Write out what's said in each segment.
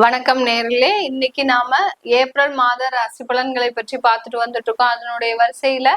வணக்கம் நேர்களே. இன்னைக்கு நாம ஏப்ரல் மாத ராசி பலன்களை பற்றி பார்த்துட்டு வந்துட்டு இருக்கோம். அதனுடைய வரிசையில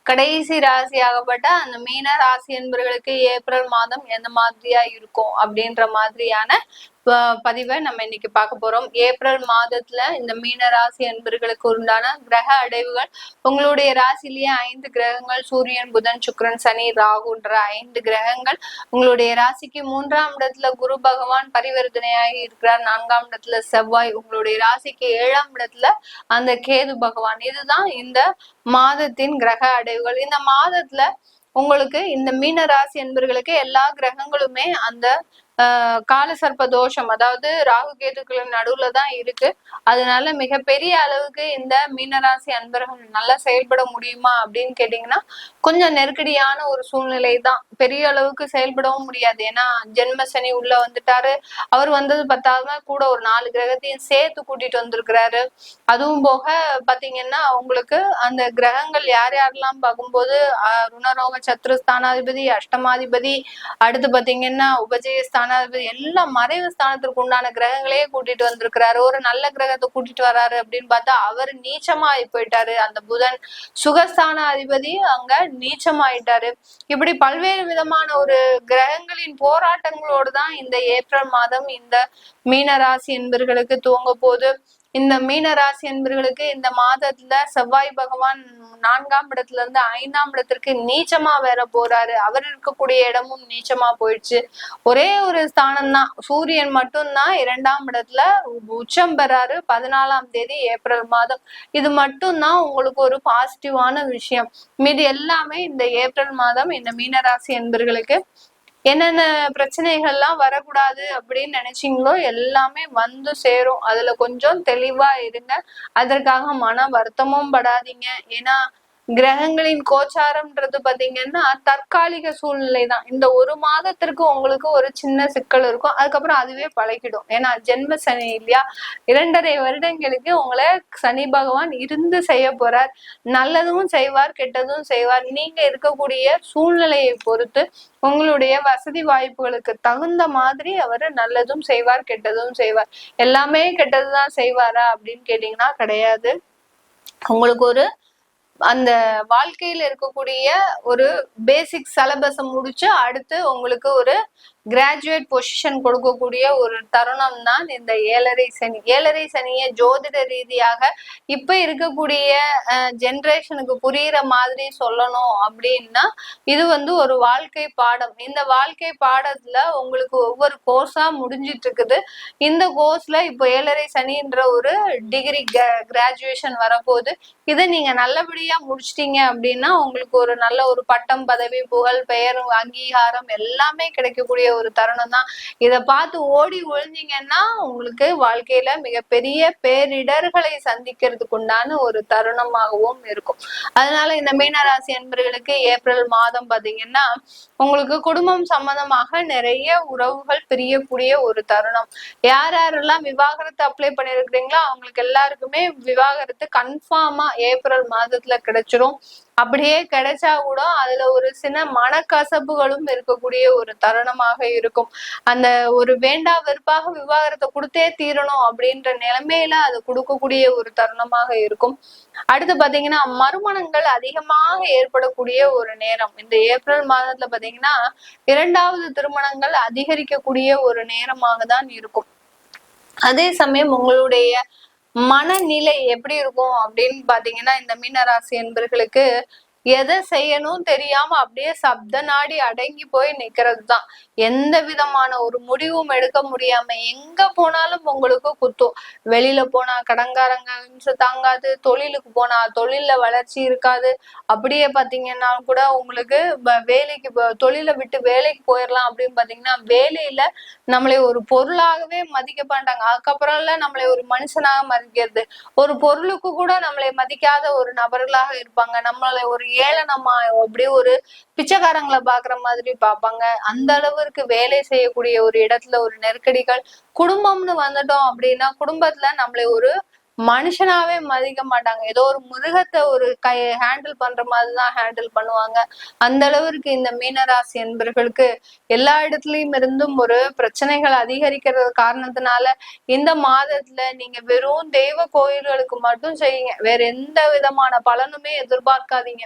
கடைசி ராசியாகப்பட்ட அந்த மீன ராசி என்பவர்களுக்கு ஏப்ரல் மாதம் எந்த மாதிரியா இருக்கும் அப்படின்ற மாதிரியான பதிவை நம்ம இன்னைக்கு பார்க்க போறோம். ஏப்ரல் மாதத்துல இந்த மீன ராசி என்பர்களுக்கு உண்டான கிரக அடைவுகள், உங்களுடைய ராசிலேயே 5 கிரகங்கள், சூரியன், புதன், சுக்கிரன், சனி, ராகுன்ற 5 கிரகங்கள். உங்களுடைய ராசிக்கு 3ஆம் இடத்துல குரு பகவான் பரிவர்த்தனையாகி இருக்கிறார். 4ஆம் இடத்துல செவ்வாய், உங்களுடைய ராசிக்கு 7ஆம் இடத்துல அந்த கேது பகவான். இதுதான் இந்த மாதத்தின் கிரக அடைவுகள். இந்த மாதத்துல உங்களுக்கு இந்த மீன ராசி என்பர்களுக்கு எல்லா கிரகங்களுமே அந்த கால சர்ப்ப தோஷம், அதாவது ராகு கேதுக்களின் நடுவுல தான் இருக்கு. அதனால மிகப்பெரிய அளவுக்கு இந்த மீனராசி அன்பர்கள் நல்லா செயல்பட முடியுமா அப்படின்னு கேட்டீங்கன்னா கொஞ்சம் நெருக்கடியான ஒரு சூழ்நிலை தான். பெரிய அளவுக்கு செயல்படவும் முடியாது. ஏன்னா ஜென்ம சனி உள்ள வந்துட்டாரு. அவர் வந்தது பத்தாவதுனா கூட ஒரு 4 கிரகத்தையும் சேர்த்து கூட்டிட்டு வந்திருக்கிறாரு. அதுவும் போக பாத்தீங்கன்னா உங்களுக்கு அந்த கிரகங்கள் யார் யாரெல்லாம் பார்க்கும்போது ருணரோக சத்ருஸ்தானாதிபதி, அஷ்டமாதிபதி, அடுத்து பாத்தீங்கன்னா உபஜயஸ்தான எல்லாம் மறைவு ஸ்தானத்திற்கு உண்டான கிரகங்களே கூட்டிட்டு வந்திருக்கிறாரு. ஒரு நல்ல கிரகத்தை கூட்டிட்டு வர்றாரு அப்படின்னு பார்த்தா அவர் நீச்சமாயி போயிட்டாரு. அந்த புதன் சுகஸ்தான அதிபதி அங்க நீச்சமாயிட்டாரு. இப்படி பல்வேறு விதமான ஒரு கிரகங்களின் போராட்டங்களோடு தான் இந்த ஏப்ரல் மாதம் இந்த மீனராசி என்பர்களுக்கு துவங்க போகுது. இந்த மீன ராசி என்பர்களுக்கு இந்த மாதத்துல செவ்வாய் பகவான் 4ஆம் இடத்துல இருந்து 5ஆம் இடத்திற்கு நீச்சமா வேற போறாரு. அவர் இருக்கக்கூடிய இடமும் நீச்சமா போயிடுச்சு. ஒரே ஒரு ஸ்தானம் தான், சூரியன் மட்டும்தான் 2ஆம் இடத்துல உச்சம் பெறாரு 14ஆம் தேதி ஏப்ரல் மாதம். இது மட்டும்தான் உங்களுக்கு ஒரு பாசிட்டிவான விஷயம். மீது எல்லாமே இந்த ஏப்ரல் மாதம் இந்த மீனராசி என்பர்களுக்கு என்னென்ன பிரச்சனைகள்லாம் வரக்கூடாது அப்படின்னு நினைச்சீங்களோ எல்லாமே வந்து சேரும். அதுல கொஞ்சம் தெளிவா இருங்க. அதற்காக மன வருத்தமும் படாதீங்க. ஏன்னா கிரகங்களின் கோச்சாரம்ன்றது பாத்தீங்கன்னா தற்காலிக சூழ்நிலை தான். இந்த ஒரு மாதத்திற்கு உங்களுக்கு ஒரு சின்ன சிக்கல் இருக்கும். அதுக்கப்புறம் அதுவே பழகிடும். ஏன்னா ஜென்ம சனி இல்லையா, 2.5 வருடங்களுக்கு உங்களை சனி பகவான் இருந்து செய்ய போறார். நல்லதும் செய்வார், கெட்டதும் செய்வார். நீங்க இருக்கக்கூடிய சூழ்நிலையை பொறுத்து உங்களுடைய வசதி வாய்ப்புகளுக்கு தகுந்த மாதிரி அவர் நல்லதும் செய்வார், கெட்டதும் செய்வார். எல்லாமே கெட்டதுதான் செய்வாரா அப்படின்னு கேட்டீங்கன்னா கிடையாது. உங்களுக்கு ஒரு அந்த வாழ்க்கையில இருக்கக்கூடிய ஒரு பேசிக் சிலபஸை முடிச்சு அடுத்து உங்களுக்கு ஒரு கிராஜுவேட் பொசிஷன் கொடுக்கக்கூடிய ஒரு தருணம் தான் இந்த 7.5 சனி. 7.5 சனியை ஜோதிட ரீதியாக இப்ப இருக்கக்கூடிய ஜென்ரேஷனுக்கு புரியுற மாதிரி சொல்லணும் அப்படின்னா இது ஒரு வாழ்க்கை பாடம். இந்த வாழ்க்கை பாடத்துல உங்களுக்கு ஒவ்வொரு கோர்ஸா முடிஞ்சிட்டு இருக்குது. இந்த கோர்ஸ்ல இப்போ 7.5 சனின்ற ஒரு டிகிரி கிராஜுவேஷன் வரப்போகுது. இதை நீங்க நல்லபடியா முடிச்சிட்டீங்க அப்படின்னா உங்களுக்கு ஒரு நல்ல ஒரு பட்டம், பதவி, புகழ், பெயர், அங்கீகாரம் எல்லாமே கிடைக்கக்கூடிய ஒரு தருணம் தான். இதை பார்த்து ஓடி ஒழிஞ்சீங்கன்னா உங்களுக்கு வாழ்க்கையில மிகப்பெரிய பேரிடர்களை சந்திக்கிறதுக்கு உண்டான ஒரு தருணமாகவும் இருக்கும். அதனால இந்த மீனராசி என்பவர்களுக்கு ஏப்ரல் மாதம் பாத்தீங்கன்னா உங்களுக்கு குடும்பம் சம்பந்தமாக நிறைய உறவுகள் பிரியக்கூடிய ஒரு தருணம். யார் யாரெல்லாம் விவாகரத்து அப்ளை பண்ணிருக்கிறீங்களோ அவங்களுக்கு எல்லாருக்குமே விவாகரத்து கன்ஃபார்மா ஏப்ரல் மாதத்துல கிடைச்சிரும். அப்படியே கிடைச்சா கூட அதுல ஒரு சின்ன மனக்கசப்புகளும் இருக்கக்கூடிய ஒரு தருணமாக இருக்கும். அந்த ஒரு வேண்டா வெறுப்பாக விவாகரத்தை கொடுத்தே தீரணும் அப்படின்ற நிலைமையில அது கொடுக்கக்கூடிய ஒரு தருணமாக இருக்கும். அடுத்து பாத்தீங்கன்னா மறுமணங்கள் அதிகமாக ஏற்படக்கூடிய ஒரு நேரம். இந்த ஏப்ரல் மாதத்துல பாத்தீங்கன்னா 2வது திருமணங்கள் அதிகரிக்கக்கூடிய ஒரு நேரமாக தான் இருக்கும். அதே சமயம் உங்களுடைய மனநிலை எப்படி இருக்கும் அப்படின்னு பாத்தீங்கன்னா இந்த மீனராசி என்பர்களுக்கு எதை செய்யணும் தெரியாம அப்படியே சப்த நாடி அடங்கி போய் நிக்கிறது தான். எந்த விதமான ஒரு முடிவும் எடுக்க முடியாம எங்க போனாலும் உங்களுக்கு குத்தும். வெளியில போனா கடங்காரங்க தாங்காது, தொழிலுக்கு போனா தொழில்ல வளர்ச்சி இருக்காது. அப்படியே பாத்தீங்கன்னா கூட உங்களுக்கு வேலைக்கு தொழிலை விட்டு வேலைக்கு போயிடலாம் அப்படின்னு பாத்தீங்கன்னா வேலையில நம்மளை ஒரு பொருளாகவே மதிக்க மாட்டாங்க. அதுக்கப்புறம்ல நம்மளை ஒரு மனுஷனாக மதிக்கிறது. ஒரு பொருளுக்கு கூட நம்மளை மதிக்காத ஒரு நபர்களாக இருப்பாங்க. நம்மளை ஒரு ஏளனமா அப்படியே ஒரு பிச்சைக்காரங்களை பாக்குற மாதிரி பார்ப்பாங்க. அந்த அளவிற்கு வேலை செய்யக்கூடிய ஒரு இடத்துல ஒரு நெருக்கடிகள். குடும்பம்னு வந்துட்டோம் அப்படின்னா குடும்பத்துல நம்மளை ஒரு மனுஷனாவே மதிக்க மாட்டாங்க. ஏதோ ஒரு மிருகத்தை ஒரு ஹேண்டில் பண்ற மாதிரிதான் ஹேண்டில் பண்ணுவாங்க. அந்த அளவிற்கு இந்த மீனராசி என்பர்களுக்கு எல்லா இடத்துலயும் இருந்தும் ஒரு பிரச்சனைகள் அதிகரிக்கிறது காரணத்தினால இந்த மாதத்துல நீங்க வெறும் தெய்வ கோயில்களுக்கு மட்டும் செய்யுங்க. வேற எந்த விதமான பலனுமே எதிர்பார்க்காதீங்க.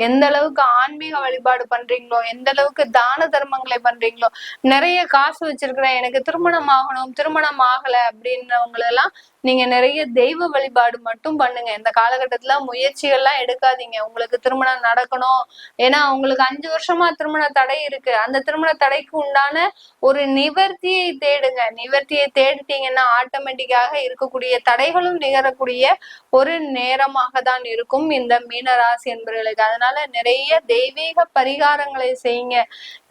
எந்த அளவுக்கு ஆன்மீக வழிபாடு பண்றீங்களோ, எந்த அளவுக்கு தான தர்மங்களை பண்றீங்களோ, நிறைய காசு வச்சிருக்கிறேன் எனக்கு திருமணம் ஆகணும், திருமணம் ஆகல அப்படின்றவங்களெல்லாம் நீங்க நிறைய தெய்வ வழிபாடு மட்டும் பண்ணுங்க. இந்த காலகட்டத்துல முயற்சிகள்லாம் எடுக்காதீங்க. உங்களுக்கு திருமணம் நடக்கணும், ஏன்னா உங்களுக்கு 5 வருஷமா திருமண தடை இருக்கு. அந்த திருமண தடைக்கு உண்டான ஒரு நிவர்த்தியை தேடுங்க. நிவர்த்தியை தேடிட்டீங்கன்னா ஆட்டோமேட்டிக்காக இருக்கக்கூடிய தடைகளும் நிகரக்கூடிய ஒரு நேரமாக தான் இருக்கும் இந்த மீனராசி என்பவர்களுக்கு. அதனால நிறைய தெய்வீக பரிகாரங்களை செய்யுங்க.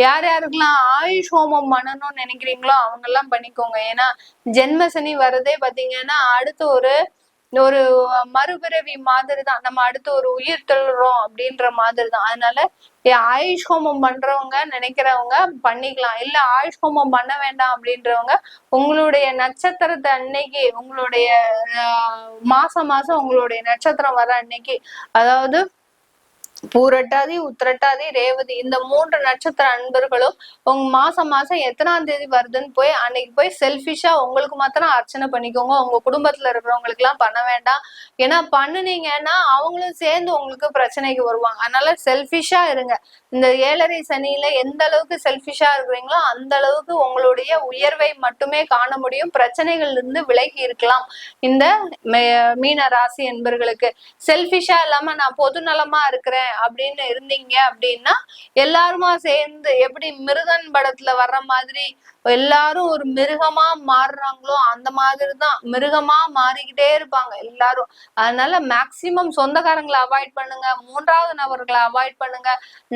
யார் யாருக்கெல்லாம் ஆயுஷ் ஹோமம் பண்ணணும்னு நினைக்கிறீங்களோ அவங்க எல்லாம் பண்ணிக்கோங்க. ஏன்னா ஜென்ம சனி வரதே பாத்தீங்கன்னா அடுத்து ஒரு மறுபிறவி மாதிரி தான். நம்ம அடுத்து ஒரு உயிர் தெழுறோம் அப்படின்ற மாதிரி தான். அதனால ஆயுஷ் ஹோமம் பண்றவங்க நினைக்கிறவங்க பண்ணிக்கலாம். இல்ல ஆயுஷ் ஹோமம் பண்ண வேண்டாம் அப்படின்றவங்க உங்களுடைய நட்சத்திரத்தை அன்னைக்கு, உங்களுடைய மாசம் உங்களுடைய நட்சத்திரம் வர அன்னைக்கு, அதாவது பூரட்டாதி, உத்திரட்டாதி, ரேவதி, இந்த 3 நட்சத்திர அன்பர்களும் உங்க மாசம் எத்தனாம் தேதி வருதுன்னு போய் அன்னைக்கு போய் செல்ஃபிஷா உங்களுக்கு மாத்திரம் அர்ச்சனை பண்ணிக்கோங்க. உங்க குடும்பத்துல இருக்கிறவங்களுக்கு எல்லாம் பண்ண வேண்டாம். ஏன்னா பண்ணுனீங்கன்னா அவங்களும் சேர்ந்து உங்களுக்கு பிரச்சனைக்கு வருவாங்க. அதனால செல்ஃபிஷா இருங்க. இந்த 7.5 சனியில எந்த அளவுக்கு செல்ஃபிஷா இருக்கிறீங்களோ அந்த அளவுக்கு உங்களுடைய உயர்வை மட்டுமே காண முடியும். பிரச்சனைகள்ல இருந்து விலகி இருக்கலாம். இந்த மீன ராசி என்பர்களுக்கு செல்ஃபிஷா இல்லாம நான் பொது நலமா இருக்கிறேன் அப்படின்னு இருந்தீங்க அப்படின்னா எல்லாருமா சேர்ந்து எப்படி மிருகன் படத்துல வர்ற மாதிரி எல்லாரும் ஒரு மிருகமா மாறுறாங்களோ அந்த மாதிரிதான் மிருகமா மாறிக்கிட்டே இருப்பாங்க எல்லாரும். அதனால மேக்சிமம் சொந்தக்காரங்களை அவாய்ட் பண்ணுங்க, 3வது நபர்களை அவாய்ட் பண்ணுங்க,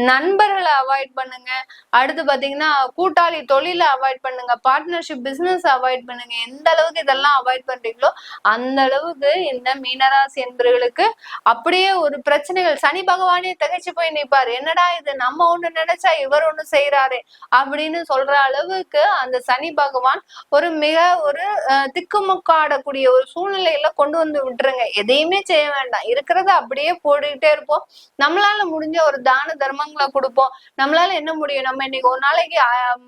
நண்பர்களை அவாய்ட் பண்ணுங்க. அடுத்து பாத்தீங்கன்னா கூட்டாளி தொழிலை அவாய்ட் பண்ணுங்க, பார்ட்னர்ஷிப் பிசினஸ் அவாய்ட் பண்ணுங்க. எந்த அளவுக்கு இதெல்லாம் அவாய்ட் பண்றீங்களோ அந்த அளவுக்கு இந்த மீனராசி என்பவர்களுக்கு அப்படியே ஒரு பிரச்சனைகள், சனி பகவானே திகைச்சு போய் நிற்பாரு. என்னடா இது, நம்ம ஒண்ணு நினைச்சா இவர் ஒண்ணு செய்யறாரு அப்படின்னு சொல்ற அளவுக்கு அந்த சனி பகவான் ஒரு திக்குமுக்காடக்கூடிய ஒரு சூழ்நிலையில கொண்டு வந்து விட்டுருங்க. எதையுமே செய்ய வேண்டாம், இருக்கிறத அப்படியே போட்டுக்கிட்டே இருப்போம். நம்மளால முடிஞ்ச ஒரு தான தர்மங்களை கொடுப்போம். நம்மளால என்ன முடியும், நம்ம இன்னைக்கு ஒரு நாளைக்கு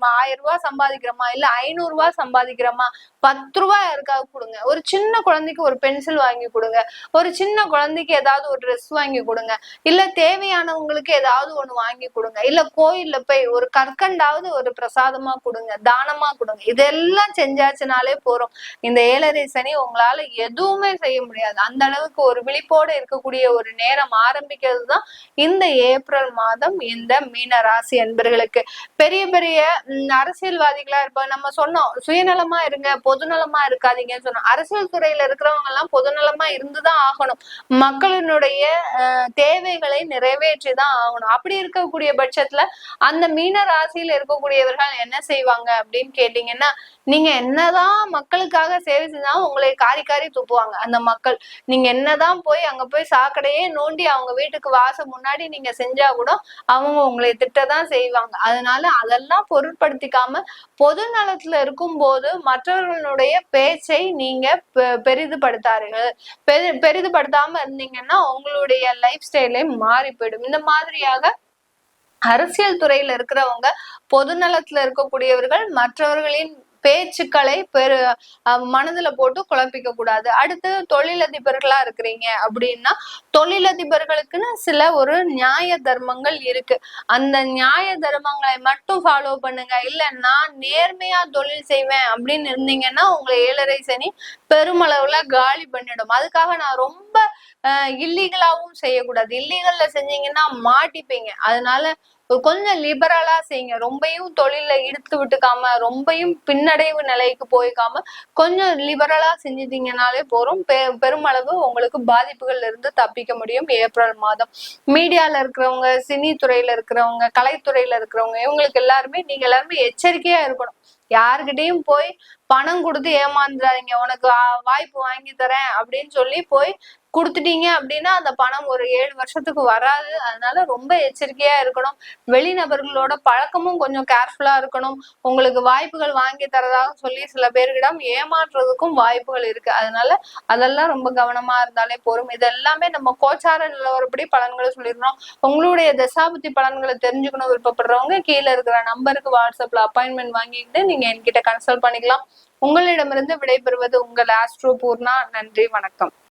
1000 ரூபாய் சம்பாதிக்கிறோமா, இல்ல 500 ரூபாய் சம்பாதிக்கிறோமா, 10 ரூபாய் யாருக்காவது கொடுங்க. ஒரு சின்ன குழந்தைக்கு ஒரு பென்சில் வாங்கி கொடுங்க, ஒரு சின்ன குழந்தைக்கு ஏதாவது ஒரு ட்ரெஸ் வாங்கி கொடுங்க, இல்ல தேவையானவங்களுக்கு ஏதாவது ஒண்ணு வாங்கி கொடுங்க, இல்ல கோயில்ல போய் ஒரு கற்கண்டாவது ஒரு பிரசாதமா கொடுங்க, தானமா கொடுங்க. இதெல்லாம் செஞ்சாச்சுனாலே போறோம். இந்த 7.5 சனி உங்களால எதுவுமே செய்ய முடியாது. அந்த அளவுக்கு ஒரு விழிப்போடு இருக்கக்கூடிய ஒரு நேரம் ஆரம்பிக்கிறது தான் இந்த ஏப்ரல் மாதம் இந்த மீன ராசி என்பர்களுக்கு. பெரிய பெரிய அரசியல்வாதிகளா இருப்பாங்க. நம்ம சொன்னோம் சுயநலமா இருங்க, பொதுநலமா இருக்காதீங்கன்னு சொன்னோம். அரசியல் துறையில இருக்கிறவங்க எல்லாம் பொதுநலமா இருந்துதான் ஆகணும். மக்களினுடைய தேவைகளை நிறைவேற்றிதான் ஆகணும். அப்படி இருக்கக்கூடிய பட்சத்துல அந்த மீன ராசியில இருக்கக்கூடியவர்கள் என்ன செய்வாங்க அப்படின்னு கேட்டீங்கன்னா, நீங்க என்னதான் மக்களுக்காக சேவை செஞ்சாலும் உங்களை காரி காரி துப்புவாங்க அந்த மக்கள். நீங்க என்னதான் போய் அங்க போய் சாக்கடையே நோண்டி அவங்க வீட்டுக்கு வாசல் முன்னாடி நீங்க செஞ்சா கூட அவங்க உங்களை திட்டதான் செய்வாங்க. அதனால அதெல்லாம் பொருட்படுத்திக்காம பொது நலத்துல இருக்கும் போது மற்றவர்களுடைய பேச்சை நீங்க பெரிதுபடுத்தாம இருந்தீங்கன்னா உங்களுடைய லைஃப் ஸ்டைலே மாறி போயிடும். இந்த மாதிரியாக அரசியல் துறையில இருக்கிறவங்க, பொது நலத்துல இருக்கக்கூடியவர்கள் மற்றவர்களின் பேச்சுக்களை மனதுல போட்டு குழப்பிக்க கூடாது. அடுத்து தொழிலதிபர்களா இருக்கிறீங்க அப்படின்னா தொழிலதிபர்களுக்குன்னு சில ஒரு நியாய தர்மங்கள் இருக்கு. அந்த நியாய தர்மங்களை மட்டும் ஃபாலோ பண்ணுங்க. இல்ல நான் நேர்மையா தொழில் செய்வேன் அப்படின்னு இருந்தீங்கன்னா உங்களை 7.5 சனி பெருமளவுல காலி பண்ணிடும். அதுக்காக நான் ரொம்ப இல்லீகலாவும் செய்யக்கூடாது. இல்லீகல்ல செஞ்சீங்கன்னா மாட்டிப்பீங்க. அதனால கொஞ்சம் லிபரலா செய்யுங்க. ரொம்பயும் தொழில இழுத்து விட்டுக்காம, ரொம்பயும் பின்னடைவு நிலைக்கு போய்க்காம கொஞ்சம் லிபரலா செஞ்சிட்டீங்கனாலே போறோம். பெருமளவு உங்களுக்கு பாதிப்புகள்ல இருந்து தப்பிக்க முடியும் ஏப்ரல் மாதம். மீடியால இருக்கிறவங்க, சினி துறையில இருக்கிறவங்க, கலைத்துறையில இருக்கிறவங்க, இவங்களுக்கு எல்லாருமே நீங்க எல்லாருமே எச்சரிக்கையா இருக்கணும். யாருக்கிட்டையும் போய் பணம் கொடுத்து ஏமாந்துடாதீங்க. உனக்கு வாய்ப்பு வாங்கி தரேன் அப்படின்னு சொல்லி போய் கொடுத்துட்டீங்க அப்படின்னா அந்த பணம் ஒரு 7 வருஷத்துக்கு வராது. அதனால ரொம்ப எச்சரிக்கையா இருக்கணும். வெளிநபர்களோட பழக்கமும் கொஞ்சம் கேர்ஃபுல்லா இருக்கணும். உங்களுக்கு வாய்ப்புகள் வாங்கி தரதாக சொல்லி சில பேர்களிடம் ஏமாற்றுறதுக்கும் வாய்ப்புகள் இருக்கு. அதனால அதெல்லாம் ரொம்ப கவனமா இருந்தாலே போதும். இது எல்லாமே நம்ம கோச்சார நிலவரப்படி பலன்களை சொல்லிடுறோம். உங்களுடைய தசாபுத்தி பலன்களை தெரிஞ்சுக்கணும் விருப்பப்படுறவங்க கீழே இருக்கிற நம்பருக்கு வாட்ஸ்அப்ல அப்பாயின்மெண்ட் வாங்கிக்கிட்டு நீங்க என்கிட்ட கன்சல்ட் பண்ணிக்கலாம். உங்களிடமிருந்து விடைபெறுவது உங்கள் ஆஸ்ட்ரோ பூர்ணா. நன்றி, வணக்கம்.